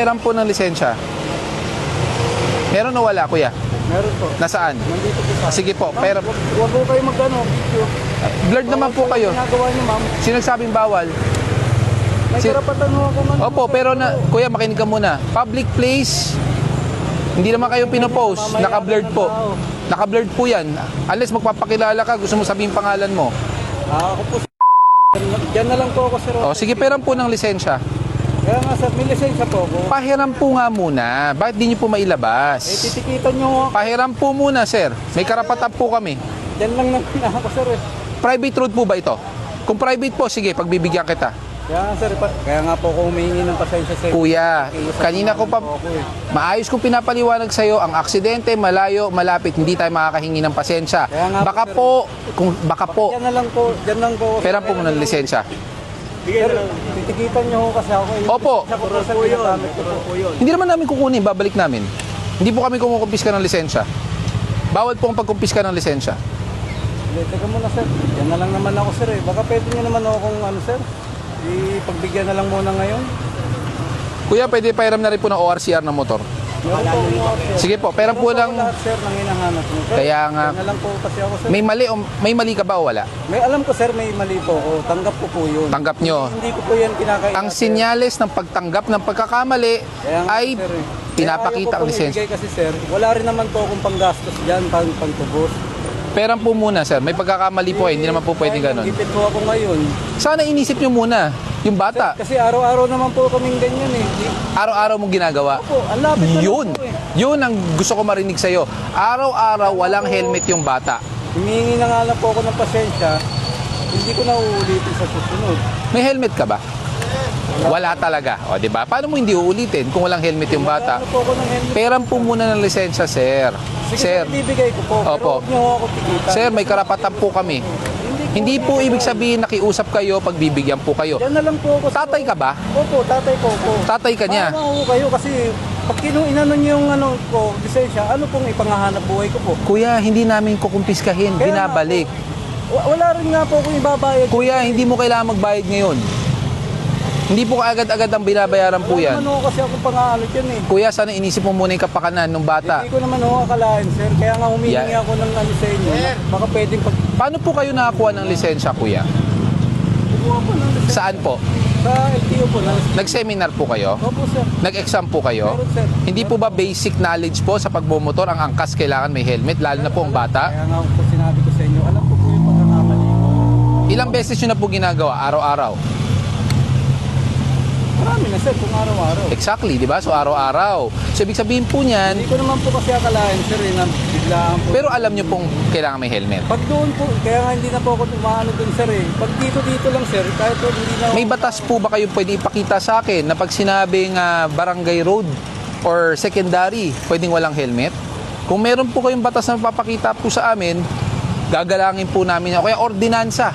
Meron po ng lisensya. Meron o wala, kuya? Meron po. Nasaan? Nandito po sa... Sige po, pero Huwag po kayo mag-ano. blurred naman po kayo. Ginagawa niyo, ma'am. Sinagsabing bawal. May karapatan mo ako man. Opo, pero kuya, makinig ka muna. Public place, hindi naman kayo pinopost. Naka-blurred po. Naka-blurred po yan. Unless magpapakilala ka, gusto mo sabihin pangalan mo. Ako po Diyan na lang po ako, sir. O, sige, peran po ng lisensya. Kaya nga, sir, may lisensya po ako. Pahiram po nga muna. Bakit di nyo po mailabas? Titikitan nyo ako. Pahiram po muna, sir. May karapatan po kami. Diyan lang na ako, sir. Private road po ba ito? Kung private po, sige, pagbibigyan kita. Kaya nga, sir, kaya nga po ako humingi ng pasensya, sir. Kuya, kanina ko pa, maayos kong pinapaliwanag sa'yo, ang aksidente, malayo, malapit, hindi tayo makakahingi ng pasensya. Baka po, Diyan na lang po, diyan lang po. pera po muna ng lisensya. Sir, titikitan nyo kasi ako. Opo. Po yun. Hindi naman namin kukunin, babalik namin. Hindi po kami kumukumpiska ng lisensya. Bawal po ang pagkumpiska ng lisensya. Hindi, teka muna, sir. Diyan na lang naman ako, sir. Baka pwede nyo naman ako kung ano, sir. Ipagbigyan na lang muna ngayon. Kuya, pwede pahiram na rin po ng ORCR ng motor. Meron po ako, sir. Sige po, pera po Meron ng... lahat, sir, nang hinahanap nyo. Sir, Kaya nga, diyan na lang po kasi ako, sir. may mali ka ba o wala? May alam ko, sir, may mali po ako. Tanggap ko po yun. Tanggap nyo. Hindi ko po yan kinakain. Ang sinyales ng pagtanggap ng pagkakamali ay pinapakita ang lisensya. Kasi, sir, wala rin naman po akong panggastos dyan, pangtubos. Pera po muna, sir. May pagkakamali po, hindi naman po pwedeng ganun. Gipit po ako ngayon. Sana inisip nyo muna, yung bata. Kasi araw-araw naman po kaming ganyan eh. Araw-araw mong ginagawa. Opo, ang lapit na Yun. lang po eh. Yun ang gusto ko marinig sa'yo. Araw-araw walang helmet yung bata. Humingi na nga lang po ako ng pasensya. Hindi ko na uulitin sa susunod. May helmet ka ba? Wala talaga. O, di ba? Paano mo hindi uulitin kung walang helmet yung bata? Ano po ako ng helmet? Peram po muna ng lisensya, sir. Sige, Sir, ibibigay ko po. Pero Opo. huwag niyo ako tikitan. sir, may karapatan po kami. Hindi po ibig sabihin nakiusap kayo pag bibigyan po kayo. Diyan na lang po ako. Tatay ka ba? Opo, tatay ko po. Tatay ka niya. Tama ko kayo kasi pag inano niyo yung ano ko, lisensya, ano pong ipangahanap buhay ko po? Kuya, hindi namin kukumpiskahin. Kaya Binabalik. Wala rin nga po akong ibabayad. Kuya, hindi mo kailangan magbayad ngayon. Hindi po agad-agad ang binabayaran po yan. Wala naman ako kasi akong pangaano dyan eh. Kuya, sana inisip mo muna yung kapakanan ng bata. Hindi ko naman ako akalain, sir. Kaya nga humingi ako ng ano sa inyo. Baka pwedeng Paano po kayo nakakuha ng lisensya, kuya? pagkuha po ng lisensya. Saan po? Sa LTO po. Nag-seminar po kayo? Opo, sir. Nag-exam po kayo? Meron, sir. Hindi po ba basic knowledge po sa pagbumotor ang angkas kailangan may helmet, lalo na po ang bata? Kaya nga po sinabi ko sa inyo, alam ko po yung pagkakamali ko. Ilang beses nyo na po ginagawa, araw-araw? Marami na, sir, kung araw-araw. Exactly, di ba? So araw-araw. So ibig sabihin po niyan, Hindi ko naman po kasi akalain, sir, na biglaan po. pero alam nyo pong kailangan may helmet. Pag doon po, kaya nga hindi na po ako umaano doon, sir, eh. Pag dito lang, sir, kahit po hindi na... May batas po ba kayo pwede ipakita sa akin na pag sinabing barangay road or secondary, pwedeng walang helmet? Kung meron po kayong batas na mapapakita po sa amin, gagalangin po namin yan. O kaya ordinansa.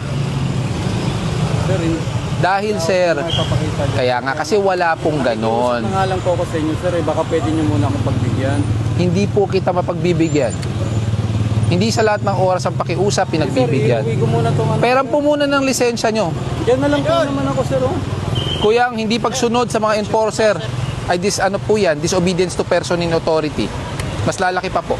Sir, Dahil sir, may papakita dyan. kaya nga kasi wala pong ganon. Gusto na nga lang po ako sa inyo, sir, eh. Baka pwede nyo muna akong pagbigyan. Hindi po kita mapagbibigyan. Hindi sa lahat ng oras ang pakiusap pinagbibigyan. Sir, iuwi ko muna itong ano. Peran po muna ng lisensya nyo. Diyan na lang po naman ako, sir, oh. Kuya, ang hindi pagsunod sa mga enforcer ay disobedience to person in authority. Mas lalaki pa po.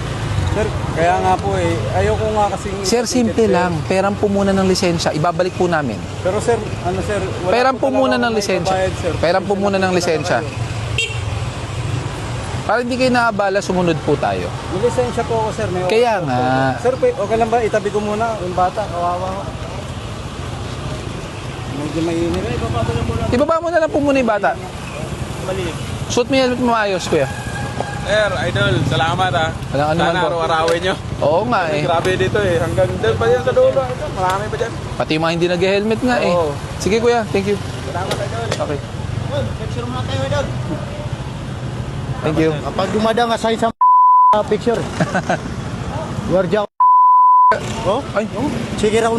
Sir, kaya nga po eh, ayoko nga kasing... Sir, simple lang. Peran po muna ng lisensya. Ibabalik po namin. Pero sir, ano sir, wala Peran po talaga muna akong ng lisensya. maibabayad, sir. Peran po muna ng lisensya. Para hindi kayo naabala, sumunod po tayo. May lisensya po ako, sir. May Kaya oras nga. po. Sir, okay lang ba? Itabi ko muna yung bata. Kawawa ko. Medyo mainit. Ibaba mo na lang po muna yung bata. Mali. Suot mo yung helmet mo ayos, kuya. Sir, idol, salamat ha. Walang anuman Sana po. araw-arawin nyo. Oo nga eh. Grabe dito eh. Hanggang doon pa yan sa dulo. Idol. Marami pa dyan. Pati yung mga hindi nag-helmet nga eh. Oo. Sige kuya, thank you. Salamat, idol. Okay. Picture muna tayo, idol. Thank you. Kapag dumadang ka sa picture. Guardia ko. Oh? Ay, Sige raw.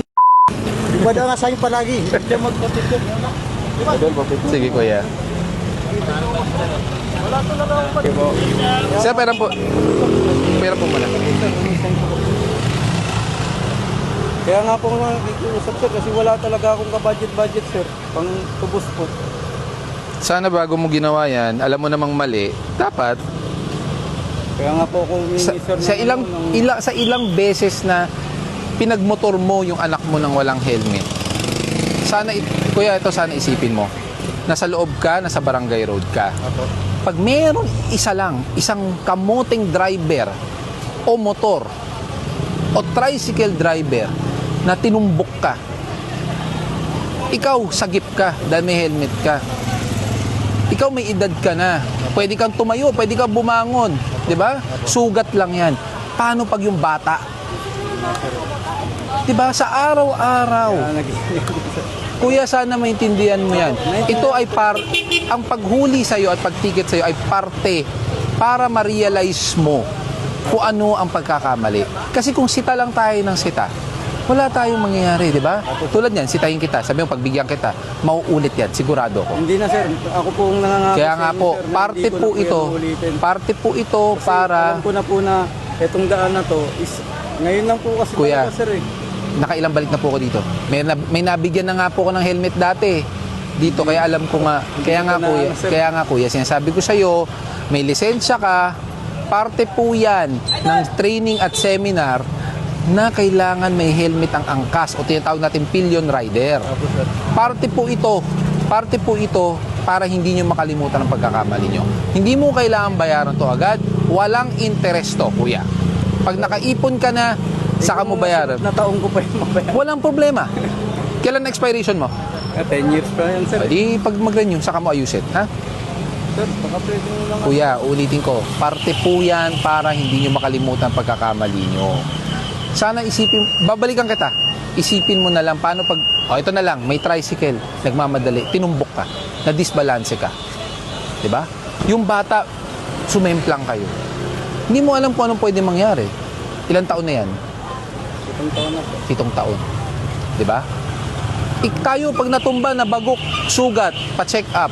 Dumadang ka sa'yo palagi. Diyan magpapicture. sige kuya. Wala talaga ako Okay po. Sir, pera po. Pera po muna. Kaya nga po nakikiusap, sir, kasi wala talaga akong ka-budget, sir. Pang tubos po. Sana bago mo ginawa yan, alam mo namang mali, dapat Kaya nga po ako humingi, sa, sir. sa ng- ilang ng- sa ilang beses na pinagmotor mo yung anak mo ng walang helmet. Sana kuya, ito sana isipin mo. Nasa loob ka, nasa barangay road ka. Apo. Pag meron isa lang, isang kamuting driver o motor o tricycle driver na tinumbok ka, ikaw sagip ka dahil may helmet ka. Ikaw may edad ka na. Pwede kang tumayo, pwede kang bumangon. 'Di ba? Sugat lang yan. Paano pag yung bata? 'Di ba? Sa araw-araw. Kaya nag- Kuya, sana maintindihan mo yan. Ito ay ang paghuli sa'yo at pagtikit sa'yo ay parte para ma-realize mo kung ano ang pagkakamali. Kasi kung sita lang tayo ng sita, wala tayong mangyayari, di ba? Tulad yan, sitahin kita, sabi mo, pagbigyan kita, mauulit yan, sigurado ko. Hindi na, sir. Ako po ang nangangako Kaya sa nga inyo, po, sir, na parte hindi ko po na ito, yan uulitin. parte po ito Kasi para, alam ko na po na itong daan na to is ngayon lang po kasi Kuya. talaga, sir eh. nakailang balik na po ako dito. May nabigyan na nga po ako ng helmet dati. Dito, kaya alam ko nga, kaya nga kuya, sinasabi ko sa'yo, may lisensya ka, parte po yan ng training at seminar na kailangan may helmet ang angkas o tinatawag natin pillion rider. Apo, sir. Parte po ito para hindi nyo makalimutan ang pagkakamali nyo. Hindi mo kailangan bayaran to agad, walang interest to, kuya. Pag nakaipon ka na, saka mo bayaran. Na taong ko pa yung mabayaran. Walang problema. Kailan na expiration mo? 10 years pa yan, sir. Di pag mag-renew, saka mo ayusin, ha? Sir, baka pwede mo lang. Kuya, ulitin ko, parte po yan para hindi nyo makalimutan ang pagkakamali nyo. Sana isipin, babalikan kita, isipin mo na lang, paano pag, ito na lang, may tricycle, nagmamadali, tinumbok ka, na-disbalance ka. Diba? Yung bata, sumemplang kayo. Hindi mo alam kung anong pwede mangyari. Ilang taon na yan? 7 taon na po. 7 taon. 'Di ba? Tayo pag natumba na bagok, sugat, pa-check up.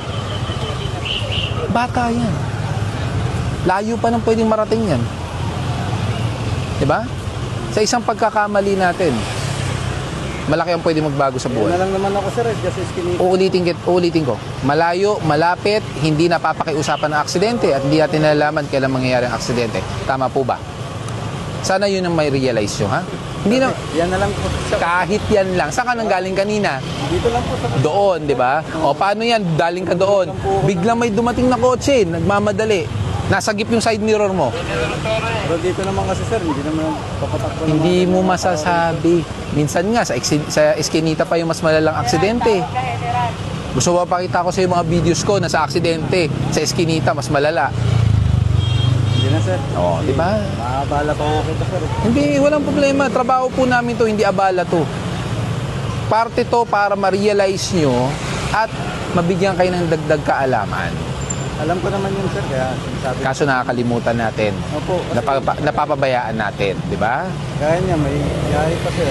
Bata 'yan. Layo pa nang pwedeng marating 'yan. 'Di ba? Sa isang pagkakamali natin, malaki ang pwedeng magbago sa Yan na buhay. lang naman ako, sir. Just skinny. Uulitin ko. Malayo, malapit, hindi napapakiusapan ng aksidente at hindi natin nalalaman kailan mangyayari ang aksidente. Tama po ba? Sana yun ang may realize nyo, ha? Hindi na, Yan na lang po, sir. kahit yan lang. Saan ka nang galing kanina? Dito lang po sa Doon, di ba? O paano yan? Daling ka doon. Biglang may dumating na kotse, nagmamadali. Nasagip yung side mirror mo. Pero dito naman kasi, sir, hindi naman papatakbo. Hindi mo masasabi. Minsan nga, sa eskinita pa yung mas malalang aksidente. Gusto mo pakita ko sa yung mga videos ko na sa aksidente, sa eskinita, mas malala. Hindi na, sir. Oo, di ba? Makabala pa ako kita, sir. Hindi, walang problema. Trabaho po namin to, hindi abala to. Parte to para ma-realize nyo at mabigyan kayo ng dagdag kaalaman. Alam ko naman yun, sir. Kaya sabi ko. Kaso nakakalimutan natin. Opo. Kasi Napapabayaan natin, di ba? kaya niya, may biyahe pa, sir.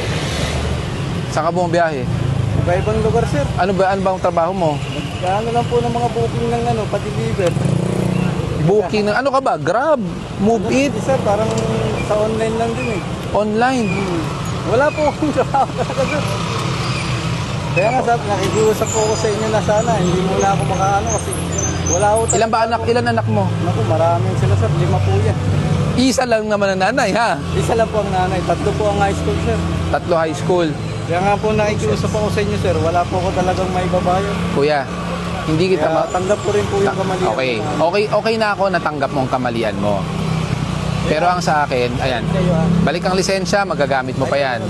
Saan ka bumabiyahe? Iba-ibang lugar, sir. Ano ba ang trabaho mo? Ano lang po ng mga booking ng pa-deliver. Booking ng ano ka ba? Grab, Move It, Hindi, sir. Parang sa online lang din eh. online. Wala po akong trabaho talaga, sir. Kaya nga, sir, nakikiusap po ako sa inyo na sana. Hindi muna ako makaano kasi wala ako talaga. Ilan ba anak? Ilan anak mo? Naku, maraming sila, sir. 5 po yan. Isa lang naman ang nanay, ha? Isa lang po ang nanay. 3 po ang high school, sir. 3 high school. Kaya nga po nakikiusap ako sa inyo, sir. Wala po ako talagang maibabayad. Kuya, hindi kita Kaya tanggap ko rin po yung kamalian. Okay. Okay na ako natanggap mo ang kamalian mo. Pero ang sa akin, ayan, Kayo, ah. balik ang lisensya, magagamit mo pa yan.